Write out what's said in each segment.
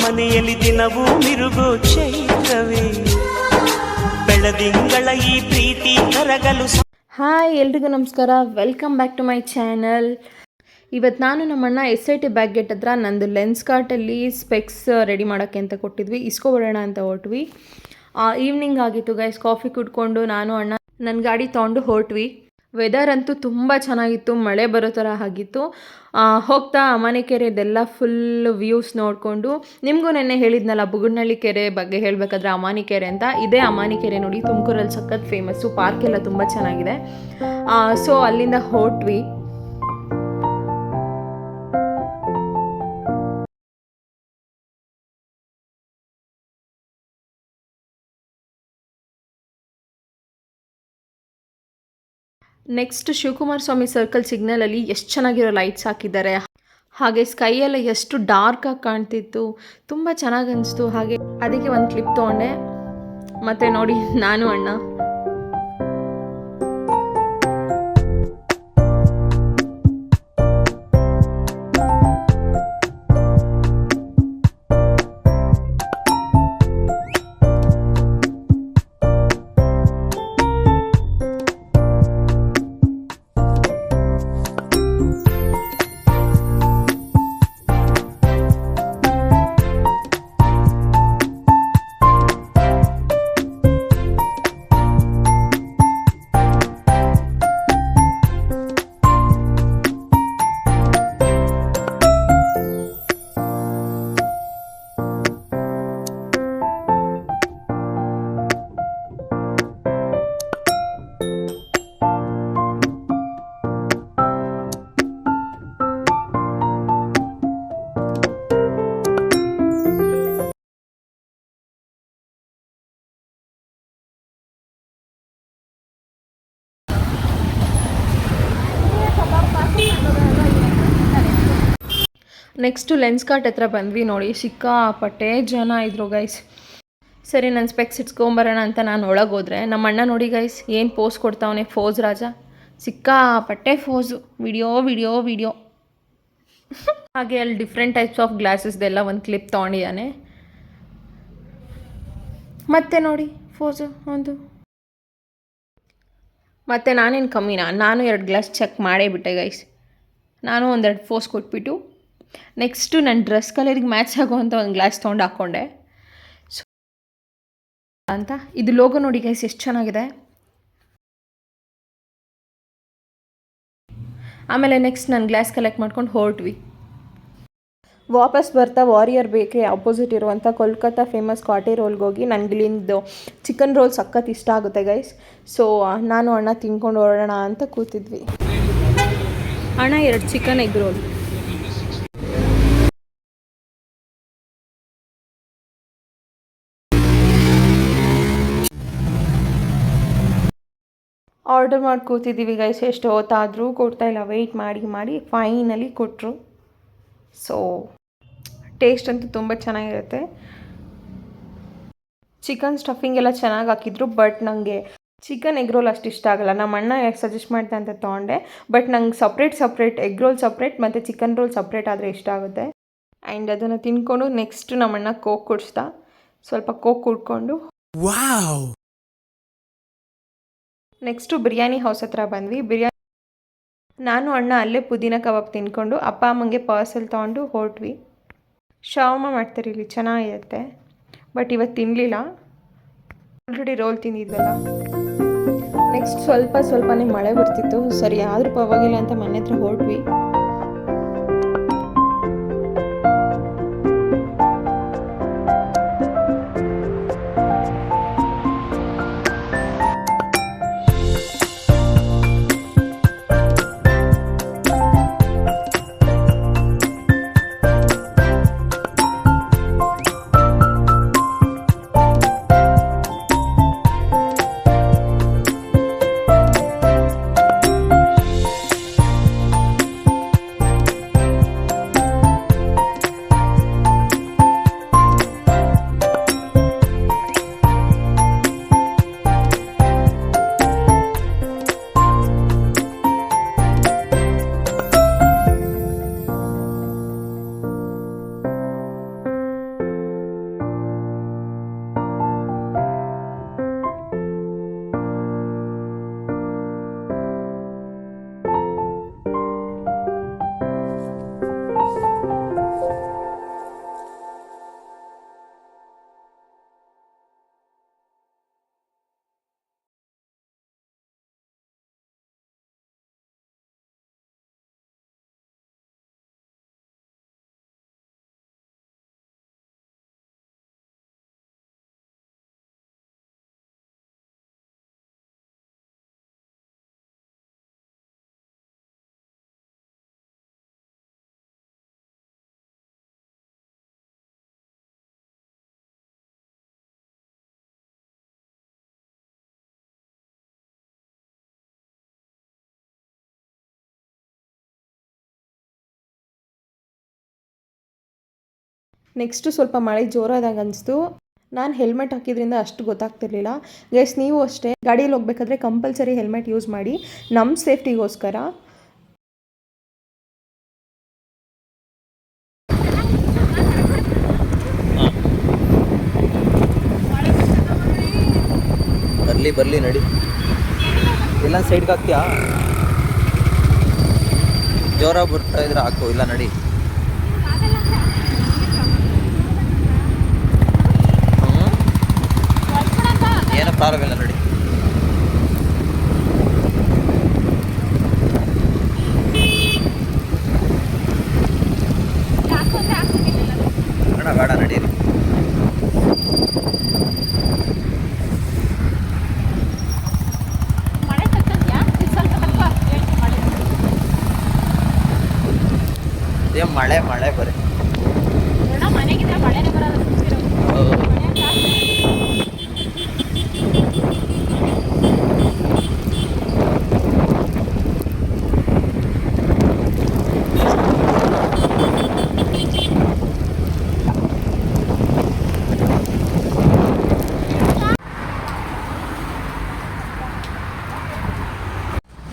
ಮನೆಯಲ್ಲಿ ದಿನವೂ ಮಿರುಗೋ ಚೈತ್ರವೇ ಬೆಳದಿಂಗಳ ಈ ಪ್ರೀತಿ ಕರಗಲು. ಹಾಯ್ ಎಲ್ರಿಗೂ ನಮಸ್ಕಾರ, welcome back to my channel. ಇವತ್ತು ನಾನು ನಮ್ಮಣ್ಣ SIT ಬ್ಯಾಗ್ ಗೇಟ್ ಹತ್ರ ನಂದು ಲೆನ್ಸ್ ಕಾರ್ಟಲ್ಲಿ ಸ್ಪೆಕ್ಸ್ ರೆಡಿ ಮಾಡೋಕ್ಕೆ ಅಂತ ಕೊಟ್ಟಿದ್ವಿ, ಇಸ್ಕೊಬಿಡೋಣ ಅಂತ ಹೊರಟ್ವಿ. ಈವ್ನಿಂಗ್ ಆಗಿತ್ತು ಗೈಸ್, ಕಾಫಿ ಕುಡ್ಕೊಂಡು ನಾನು ಅಣ್ಣ ನನ್ನ ಗಾಡಿ ತೊಗೊಂಡು ಹೊರಟ್ವಿ. ವೆದರ್ ಅಂತೂ ತುಂಬ ಚೆನ್ನಾಗಿತ್ತು, ಮಳೆ ಬರೋ ಥರ ಆಗಿತ್ತು. ಹೋಗ್ತಾ ಅಮಾನಿಕೆರೆದೆಲ್ಲ ಫುಲ್ ವ್ಯೂಸ್ ನೋಡಿಕೊಂಡು, ನಿಮಗೂ ನೆನ್ನೆ ಹೇಳಿದ್ನಲ್ಲ ಬುಗುಡ್ನಳ್ಳಿ ಕೆರೆ ಬಗ್ಗೆ ಹೇಳಬೇಕಾದ್ರೆ ಅಮಾನಿಕೆರೆ ಅಂತ, ಇದೇ ಅಮಾನಿಕೆರೆ ನೋಡಿ, ತುಮಕೂರಲ್ಲಿ ಸಖತ್ ಫೇಮಸ್ಸು, ಪಾರ್ಕ್ ಎಲ್ಲ ತುಂಬ ಚೆನ್ನಾಗಿದೆ. ಸೊ ಅಲ್ಲಿಂದ ಹೊರಟ್ವಿ. ನೆಕ್ಸ್ಟ್ ಶಿವಕುಮಾರ ಸ್ವಾಮಿ ಸರ್ಕಲ್ ಸಿಗ್ನಲಲ್ಲಿ ಎಷ್ಟು ಚೆನ್ನಾಗಿರೋ ಲೈಟ್ಸ್ ಹಾಕಿದ್ದಾರೆ, ಹಾಗೆ ಸ್ಕೈ ಎಲ್ಲ ಎಷ್ಟು ಡಾರ್ಕಾಗಿ ಕಾಣ್ತಿತ್ತು, ತುಂಬ ಚೆನ್ನಾಗಿ ಅನಿಸ್ತು. ಹಾಗೆ ಅದಕ್ಕೆ ಒಂದು ಕ್ಲಿಪ್ ತೊಗೊಂಡೆ. ಮತ್ತು ನೋಡಿ ನಾನು ಅಣ್ಣ ನೆಕ್ಸ್ಟು ಲೆನ್ಸ್ ಕಾರ್ಟ್ ಹತ್ರ ಬಂದ್ವಿ. ನೋಡಿ ಸಿಕ್ಕಾಪಟ್ಟೆ ಜನ ಇದ್ರು ಗೈಸ್. ಸರಿ ನನ್ನ ಸ್ಪೆಕ್ಸ್ ಇಟ್ಸ್ಕೊಂಬರೋಣ ಅಂತ ನಾನು ಒಳಗೆ ಹೋದರೆ ನಮ್ಮ ಅಣ್ಣ ನೋಡಿ ಗೈಸ್ ಏನು ಪೋಸ್ ಕೊಡ್ತಾವನೆ, ಫೋಸ್ ರಾಜ, ಸಿಕ್ಕಾಪಟ್ಟೆ ಫೋಸು, ವಿಡಿಯೋ ಹಾಗೆ ಅಲ್ಲಿ ಡಿಫ್ರೆಂಟ್ ಟೈಪ್ಸ್ ಆಫ್ ಗ್ಲಾಸಸ್ದೆಲ್ಲ ಒಂದು ಕ್ಲಿಪ್ ತೊಗೊಂಡಿದ್ದಾನೆ. ಮತ್ತೆ ನೋಡಿ ಫೋಸು ಒಂದು. ಮತ್ತು ನಾನೇನು ಕಮ್ಮಿನಾ, ನಾನು 2 ಗ್ಲಾಸ್ ಚೆಕ್ ಮಾಡೇ ಬಿಟ್ಟೆ ಗೈಸ್. ನಾನು 1-2 ಫೋಸ್ ಕೊಟ್ಬಿಟ್ಟು ನೆಕ್ಸ್ಟು ನನ್ನ ಡ್ರೆಸ್ ಕಲರಿಗೆ ಮ್ಯಾಚ್ ಆಗುವಂಥ ಒಂದು ಗ್ಲಾಸ್ ತೊಗೊಂಡು ಹಾಕ್ಕೊಂಡೆ. ಸೊ ಅಂತ ಇದು ಲೋಗೋ ನೋಡಿ ಗೈಸ್ ಎಷ್ಟು ಚೆನ್ನಾಗಿದೆ. ಆಮೇಲೆ ನೆಕ್ಸ್ಟ್ ನಾನು ಗ್ಲಾಸ್ ಕಲೆಕ್ಟ್ ಮಾಡ್ಕೊಂಡು ಹೊರಟ್ವಿ. ವಾಪಸ್ ಬರ್ತಾ ವಾರಿಯರ್ ಬೇಕ್ರಿ ಅಪೋಸಿಟ್ ಇರುವಂಥ ಕೋಲ್ಕತ್ತಾ ಫೇಮಸ್ ಕಾಟೆ ರೋಲ್ಗೆ ಹೋಗಿ ನನಗಿಲ್ಲಿಂದು ಚಿಕನ್ ರೋಲ್ ಸಖತ್ ಇಷ್ಟ ಆಗುತ್ತೆ ಗೈಸ್. ಸೊ ನಾನು ಅಣ್ಣ ತಿನ್ಕೊಂಡು ಹೊರಡೋಣ ಅಂತ ಕೂತಿದ್ವಿ. ಅಣ್ಣ 2 ಚಿಕನ್ ಎಗ್ ರೋಲ್. ಆರ್ಡರ್ ಮಾಡಿ ಕೂತಿದ್ದೀವಿ ಗೈಸ್, ಎಷ್ಟು ಹೊತ್ತಾದರೂ ಕೊಡ್ತಾಯಿಲ್ಲ, ವೆಯ್ಟ್ ಮಾಡಿ ಫೈನಲಿ ಕೊಟ್ಟರು. ಸೊ ಟೇಸ್ಟ್ ಅಂತೂ ತುಂಬ ಚೆನ್ನಾಗಿರುತ್ತೆ. ಚಿಕನ್ ಸ್ಟಫಿಂಗ್ ಎಲ್ಲ ಚೆನ್ನಾಗಿ ಹಾಕಿದ್ರು, ಬಟ್ ನನಗೆ ಚಿಕನ್ ಎಗ್ ರೋಲ್ ಅಷ್ಟು ಇಷ್ಟ ಆಗಲ್ಲ. ನಮ್ಮ ಅಣ್ಣ ಸಜೆಸ್ಟ್ ಮಾಡ್ತಾ ಅಂತ ತೊಗೊಂಡೆ, ಬಟ್ ನಂಗೆ ಸಪ್ರೇಟ್ ಎಗ್ ರೋಲ್ ಸಪ್ರೇಟ್ ಮತ್ತು ಚಿಕನ್ ರೋಲ್ ಸಪ್ರೇಟ್ ಆದರೆ ಇಷ್ಟ ಆಗುತ್ತೆ. ಆ್ಯಂಡ್ ಅದನ್ನು ತಿನ್ಕೊಂಡು ನೆಕ್ಸ್ಟ್ ನಮ್ಮ ಅಣ್ಣ ಕೋಕ್ ಕುಡಿಸ್ತಾ, ಸ್ವಲ್ಪ ಕೋಕ್ ಕುಡ್ಕೊಂಡು ನೆಕ್ಸ್ಟು ಬಿರಿಯಾನಿ ಹೌಸ್ ಹತ್ರ ಬಂದ್ವಿ. ನಾನು ಅಣ್ಣ ಅಲ್ಲೇ ಪುದೀನ ಕಬಾಬ್ ತಿನ್ಕೊಂಡು ಅಪ್ಪ ಅಮ್ಮಂಗೆ ಪಾರ್ಸೆಲ್ ತೊಗೊಂಡು ಹೊರಟ್ವಿ. ಶಾವರ್ಮ ಮಾಡ್ತಾರೆ ಇಲ್ಲಿ, ಚೆನ್ನಾಗಿರುತ್ತೆ, ಬಟ್ ಇವತ್ತು ತಿನ್ನಲಿಲ್ಲ, ಆಲ್ರೆಡಿ ರೋಲ್ ತಿಂದಿದ್ವಲ್ಲ. ನೆಕ್ಸ್ಟ್ ಸ್ವಲ್ಪನೇ ಮಳೆ ಬರ್ತಿತ್ತು, ಸರಿ ಆದರೂ ಪರವಾಗಿಲ್ಲ ಅಂತ ಮನೆ ಹತ್ರ ಹೊರಟ್ವಿ. ನೆಕ್ಸ್ಟು ಸ್ವಲ್ಪ ಮಳೆ ಜೋರಾದಾಗ ಅನಿಸ್ತು. ನಾನು ಹೆಲ್ಮೆಟ್ ಹಾಕಿದ್ರಿಂದ ಅಷ್ಟು ಗೊತ್ತಾಗ್ತಿರ್ಲಿಲ್ಲ. ಗೈಸ್ ನೀವು ಅಷ್ಟೇ ಗಾಡಿಯಲ್ಲಿ ಹೋಗ್ಬೇಕಾದ್ರೆ ಕಂಪಲ್ಸರಿ ಹೆಲ್ಮೆಟ್ ಯೂಸ್ ಮಾಡಿ ನಮ್ಮ ಸೇಫ್ಟಿಗೋಸ್ಕರ. ಬರಲಿ ನಡಿ. ಎಲ್ಲ ಸೈಡ್ಗೆ ಹಾಕ್ತೀಯಾ? ಜೋರಾಗಿ ಬರ್ತಾ ಇದ್ರೆ ಹಾಕು, ಇಲ್ಲ ನಡಿ. ಏನೋ ಪ್ರಾಬ್ಲಮ್ ಇಲ್ಲ ನಡಿ. ಬೇಡ ನಡೀರಿ. ಮಳೆ ಬರೀ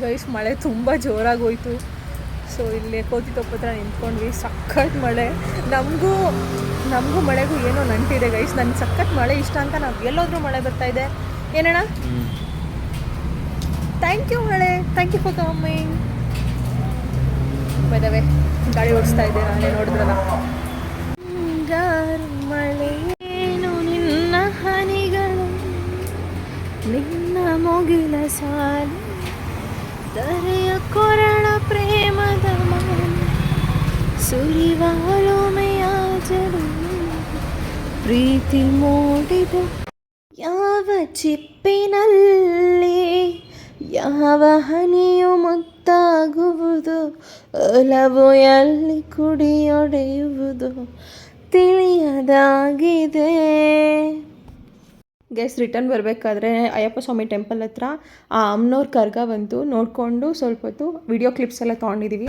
ಗೈಸ್ ಮಳೆ ತುಂಬ ಜೋರಾಗಿ ಹೋಯ್ತು. ಸೊ ಇಲ್ಲಿ ಕೋತಿ ತೊಪ್ಪ ಹತ್ರ ನಿಂತ್ಕೊಂಡ್ವಿ. ಸಖತ್ ಮಳೆ. ನಮಗೂ ಮಳೆಗೂ ಏನೋ ನಂಟಿದೆ ಗೈಸ್. ನನಗೆ ಸಖತ್ ಮಳೆ ಇಷ್ಟ ಅಂತ ನಾವು ಎಲ್ಲೋದ್ರೂ ಮಳೆ ಬರ್ತಾಯಿದೆ. ಏನಣ್ಣ? ಥ್ಯಾಂಕ್ ಯು ಮಳೆ, ಥ್ಯಾಂಕ್ ಯು ಫಾರ್ ಕಮಿಂಗ್. ಬದವೆ ಗಾಡಿ ಓಡಿಸ್ತಾ ಇದ್ದೆ ನಾನೇ, ನೋಡಿದ್ರಲ್ಲ. ಮಳೆ ಏನು ನಿನ್ನ ಹನಿಗಳು, ನಿನ್ನ ಮುಗಿಲ ಸಾಲು, ದರೆಯ ಕೊರಳ ಪ್ರೇಮದ ಸುರಿವಾಲುಮೆಯ ಜಲು, ಪ್ರೀತಿ ಮೂಡಿದ ಯಾವ ಚಿಪ್ಪಿನಲ್ಲಿ ಯಾವ ಹನಿಯು ಮುತ್ತಾಗುವುದು, ಒಲವು ಎಲ್ಲಿ ಕುಡಿಯೊಡೆಯುವುದು ತಿಳಿಯದಾಗಿದೆ. ಗೈಸ್ ರಿಟರ್ನ್ ಬರಬೇಕಾದ್ರೆ ಅಯ್ಯಪ್ಪ ಸ್ವಾಮಿ ಟೆಂಪಲ್ ಹತ್ರ ಆ ಅಮ್ಮನವ್ರ ಕರ್ಗ ಬಂತು. ನೋಡಿಕೊಂಡು ಸ್ವಲ್ಪ ಹೊತ್ತು ವಿಡಿಯೋ ಕ್ಲಿಪ್ಸ್ ಎಲ್ಲ ತೊಗೊಂಡಿದ್ದೀವಿ.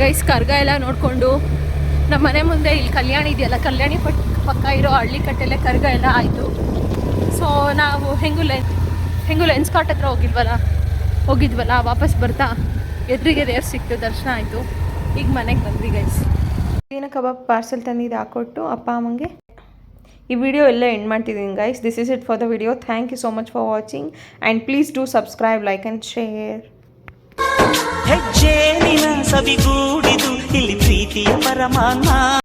ಗೈಸ್ ಕರ್ಗ ಎಲ್ಲ ನೋಡಿಕೊಂಡು ನಮ್ಮ ಮನೆ ಮುಂದೆ ಇಲ್ಲಿ ಕಲ್ಯಾಣಿ ಇದೆಯಲ್ಲ, ಕಲ್ಯಾಣಿ ಪಕ್ಕ ಇರೋ ಹಳ್ಳಿ ಕಟ್ಟೆಲೆ ಕರ್ಗ ಎಲ್ಲ ಆಯಿತು. ಸೊ ನಾವು ಹೆಂಗೂ ಲೆನ್ಸ್ ಕಾರ್ಟ್ ಹತ್ರ ಹೋಗಿದ್ವಲ್ಲ ವಾಪಸ್ ಬರ್ತಾ ಎದುರಿಗೆ ದೇವ್ರು ಸಿಕ್ತು, ದರ್ಶನ ಆಯಿತು. ಈಗ ಮನೆಗೆ ಬಂದ್ವಿ ಗೈಸ್. ಮೀನ ಕಬಾಬ್ ಪಾರ್ಸೆಲ್ ತಂದಿದ್ದು ಹಾಕೊಟ್ಟು ಅಪ್ಪ ಅಮ್ಮಂಗೆ ಈ ವಿಡಿಯೋ ಎಲ್ಲ ಎಂಡ್ ಮಾಡ್ತಿದ್ದೀನಿ guys. This is it for the video. Thank you so much for watching and please do subscribe, like and share. ಹೆಜ್ಜೆ ನಿನ ಸವಿಗೂಡಿದು ಇಲ್ಲಿ ಪ್ರೀತಿಯ ಪರಮಾನ.